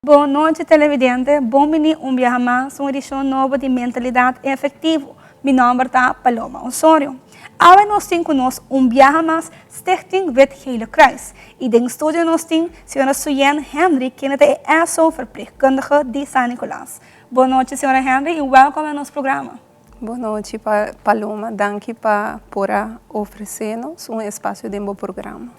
Boa noite, televidente. Bom-vindo um dia mais, uma edição nova de Mentalidade Efetivo. Meu nome é Paloma Osório. Agora nós temos conosco dia mais Stichting Wit Hele Kruis. E no estúdio nós temos a senhora Suyen Henry, que é a verpleegkundige de São Nicolás. Boa noite, senhora Henry, e welcome ao nosso programa. Boa noite, Paloma. Obrigado por oferecer-nos espaço de programa.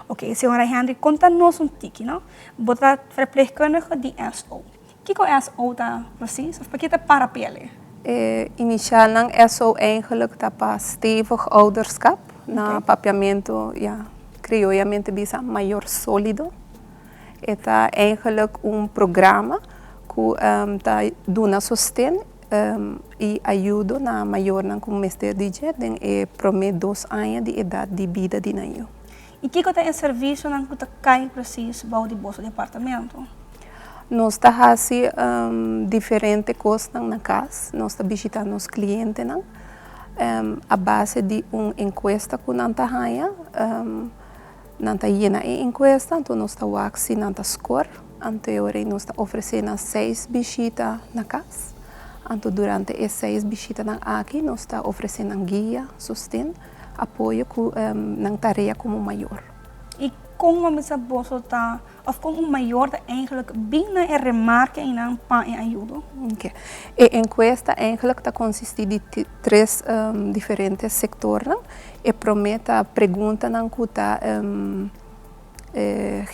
Ok, senhora Henry, conta-nos pouquinho, não? Você é verpleegkundige de SO. O que é SO precies? Of pakket para pele? Initiaal ng SO eigenlijk para stevig ouderschap, na papiamento, criolamente bisa maior sólido. É eigenlijk programa que dá sustento e ajuda na maior na como mestre DJ e promete 2 anos de idade de vida de naio. E que é o serviço que cai precis para o vosso departamento? Nós fazemos diferentes coisas na casa, nós visitamos os clientes a base de encuesta que nós fazemos, nós fazemos encuesta, então nós fazemos score, então nós oferecemos 6 visitas na casa. Então, durante essas 6 visitas aqui, nós oferecemos guia, sustento, apoio na tarefa como maior. E como você está, ou como maior eigenlijk binnen en remarque en een paar ajuda? Okay. A encuesta eigenlijk consiste de 3 diferentes setores e promete a pergunta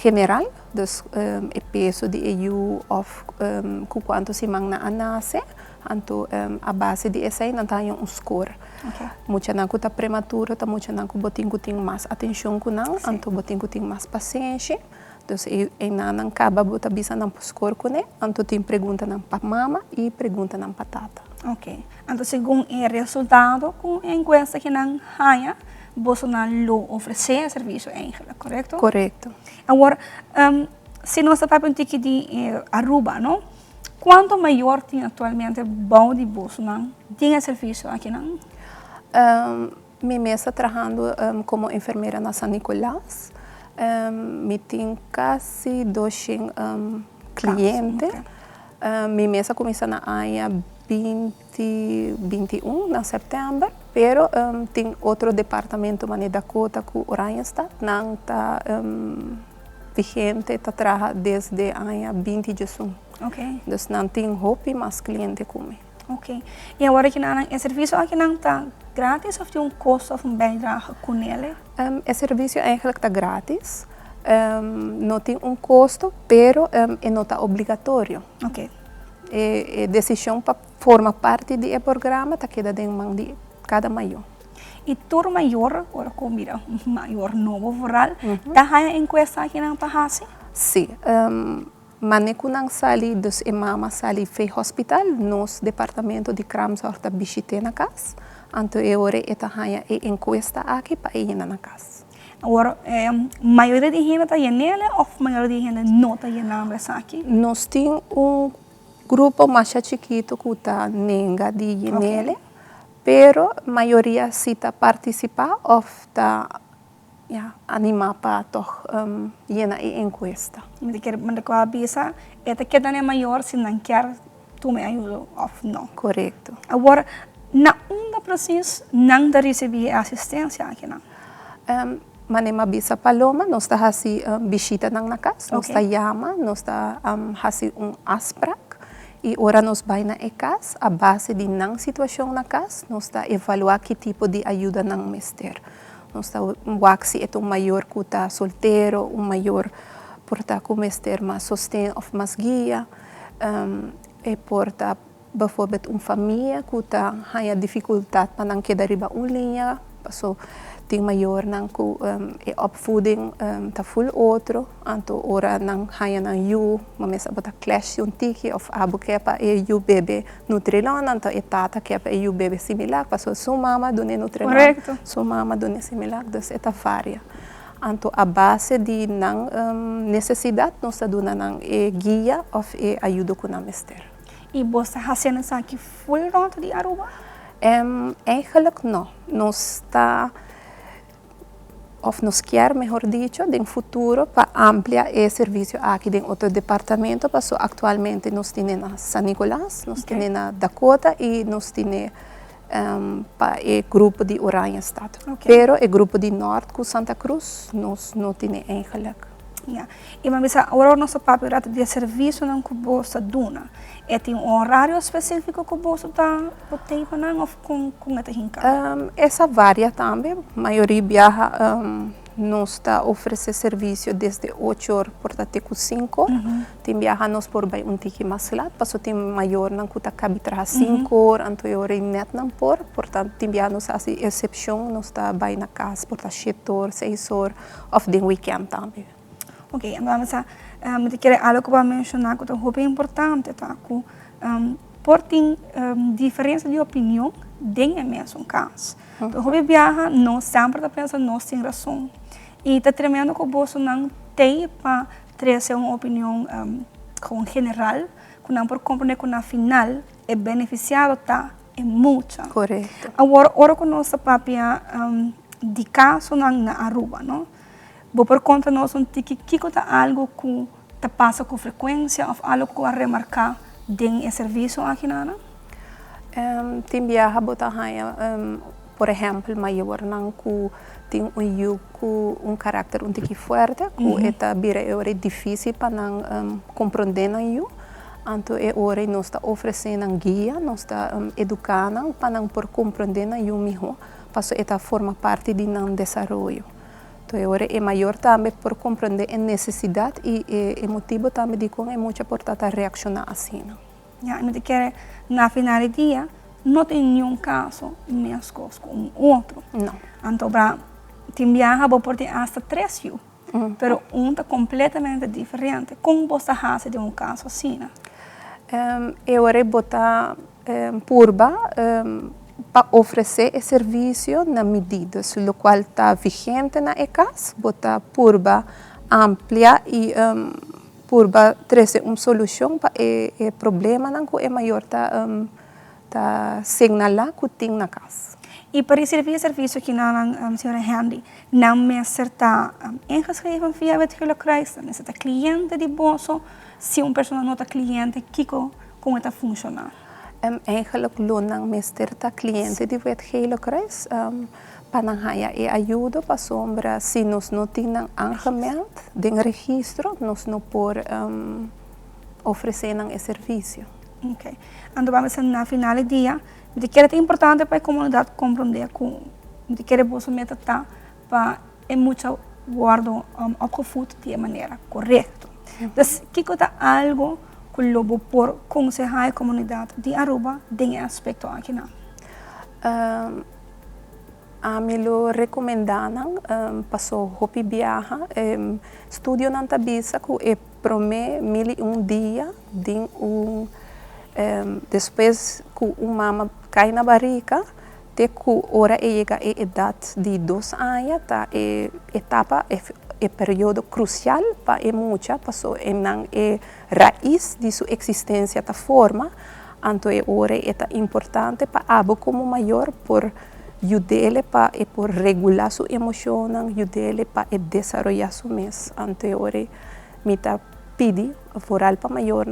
general, dus o peso de EU of quanto se mang na anase, anto a base de essa não tem score. Muita não está prematura, tá muita não boting mais atenção com não, anto boting mais paciência. Dus não acaba bota bisa não score com né, anto tem pergunta não para mama e pergunta não para tata. Ok. Então segundo o resultado com a encuesta que não haya, você não oferecer serviço eigenlijk, correto? Correto. Agora, se nós estamos um pouquinho de Aruba, não? Quanto maior tem atualmente bom de bolso, não? Tem serviço aqui, não? Minha mesa trabalhando como enfermeira na São Nicolás. Me tem quase 200 clientes. Minha mesa começa na área 2021, na setembro, pero tem outro departamento na Dakota que Oranha está, não está vigente, está trabalhando desde a área 2021. Ok. Então não tem hope mais cliente comigo. Ok. E agora que não é serviço aqui não está grátis ou tem custo ou bijdrage com ele? O serviço eigenlijk está grátis. Não tem custo, pero não está obrigatório. Ok. A decisão forma parte do programa, está queda em mão de cada maior. E todo maior, agora comida maior novo rural, está a encuesta aqui não está assim? Sim. Maneco não sali dos imama sali fe hospital nos departamento de Kramzorg da visite na casa. Então eu eta hanya e encuesta aqui para ir na casa. Agora, maioria de gente está nele ou maioria de gente não está nele aqui? Nós temos grupo mais chiquito que está nenga de nele, pero maioria se está participar ou está animar para llenar a encuesta. Mas a bisa é que é maior se não quer tu me ajuda ou não. Correto. Agora, na processo não da receber assistência aqui não. Manema bisa Paloma, nós está fazendo visita na casa, nós está chama, nós está fazendo asprak e ora nós vai na casa, a base de não situação na casa, nós está evaluar que tipo de ajuda não mestre. Nós está se é maior que está solteiro, maior por estar com mestre mais sustento ou mais guia, e por estar bijvoorbeeld família que está a dificuldade para não quedar riba linha, so tem maior não que opvoeding tá full outro, então ora não haya na you, mas bota clash tiki of abu kepa e you bebê nutrilon, então tata kepa e you bebê similar, passou sua mama done nutrilon, sua mama done similar, dus eta varia. Então a base de não necessidade nós está dando não guia ou ajuda com a mestre. E você fazendo isso aqui full rond de Aruba? Eigenlijk não. Nós está of nos quer, mejor dicho, en futuro para ampliar el servicio aquí en otro departamento. Pasó actualmente nos tienen a San Nicolás, nos tienen a Dakota y nos tiene para el grupo de Oranje Stad. Pero el grupo de Norte con Santa Cruz no tiene eigenlijk. Ja. E maar bisa agora nosso papel é de serviço não que você duna. É tem horário específico que você tá botei para não ou com essa hinca. Essa varia também. A maioria viaja nos está oferece serviço desde 8 horas por até 5. Tem viaja nos por bem tiki mais lá. Passou tem maior não que tá cabe trabalhar 5 horas, então eu net não por. Portanto tem viaja nos assim exceção nos está bem na casa por 7 horas, 6 horas, ou de weekend também. Ok, vamos a querer algo que vai mencionar que é muito importante, tá? Que por ter diferença de opinião dentro do mesmo caso. Então, o viaja não sempre está pensando nós tem razão. E está tremendo que o bolso não tem para trazer uma opinião com general, que não por compreender que na final é beneficiado tá é muito. Correto. Agora que nossa papia de caso na Aruba, não? Vou por conta nós que tá algo que tá passa com frequência ou algo que a remarcar dentro do serviço aqui na Tem viaja botar por exemplo, maior não que tem um caráter forte, que é bem difícil para não compreender não. Então é hora nós está oferecendo guia, nós está educando para não por compreender não melhor, para esta forma parte de não desenvolvimento. Agora é maior também por compreender a necessidade e o motivo também de como é muito importante reaccionar assim. Ja, e quer na final do dia não tem nenhum caso mesmo com outro. Não. Então, para tem viaja vou por ter até 3 vezes, pero está completamente diferente. Como você faz de caso assim? Agora botar purba para oferecer esse serviço na medida, o qual está vigente na ECAS, botar purba ampla e purba trazer uma solução para o problema que é maior tá signalar que tem na casa. E para receber serviço aqui na senhora Henry, não me está ingeschreven via wetgevende kruis, dan is het een cliënt die bolso, se uma pessoa não está cliente, kiko como está funcionar. Eigenlijk lonen meester cliënten die wetgevende kruis panahaya e ajuda para sombra se nós não temos aangemeld den registro, nós não por oferecer esse serviço. Ok. Então vamos na final do dia. De que é importante para a comunidade compreender que de bolso meta tá para é muito guardo opgevoed de maneira correta. Então, que é algo que o lobo por aconselhar a comunidade de Aruba tem aspecto aqui não? A mim lo recomendaram passou hopi viaja estudio na tabisa que é prome 1001 dia de depois que uma mama cai na barriga, até que hora chega a idade de 2 anos, tá é etapa é período crucial para a mulher, passou em raiz de sua existência da forma, então é hora é importante para abo como maior por ajudá-lo para por regular sua emoção, ajudá-lo para desenvolver seu mês, então é hora me tá pedi foral para maior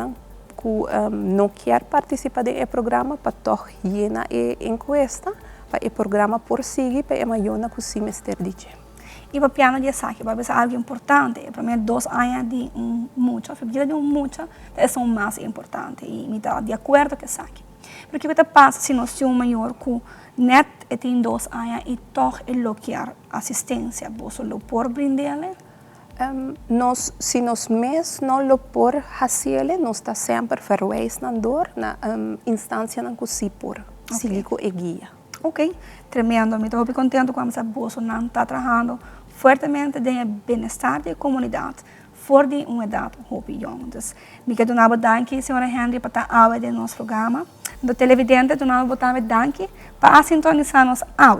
que não quer participar do programa para toch llenar a encuesta para o programa por seguir para a maior que se mestre dice. E para piano de saque, vai ser algo importante. Para mim, 2 anos de mucho, a vida de mucho, é mais importante. E me dá de acordo com saque. Porque o que passa se nós temos maior que net tem 2 anos e toch ele quer assistência, você lo por brindar-lhe? Se nós mesmos não lo por fazer, nós está sempre verwijzando na instância na que se por, se ligo e guia. Ok, tremendo. Me estou muito contente com essa bolsa não está trabalhando fortemente no bem-estar da comunidade, fora de uma idade muito jovem. Então, me quero dar danke, senhora Henry, para estar ao de nosso programa. Do televidente, do nosso botar danke para sintonizar nos ao.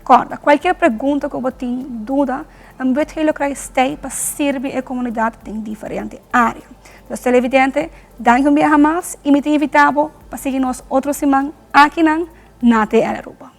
Corda, qualquer pergunta que você tenha dúvida, o wetgevende kruis está para servir a comunidade em diferentes áreas. Os televidentes, danke um mais e me invitamos para seguir nos outros semanas aqui na TL Aruba.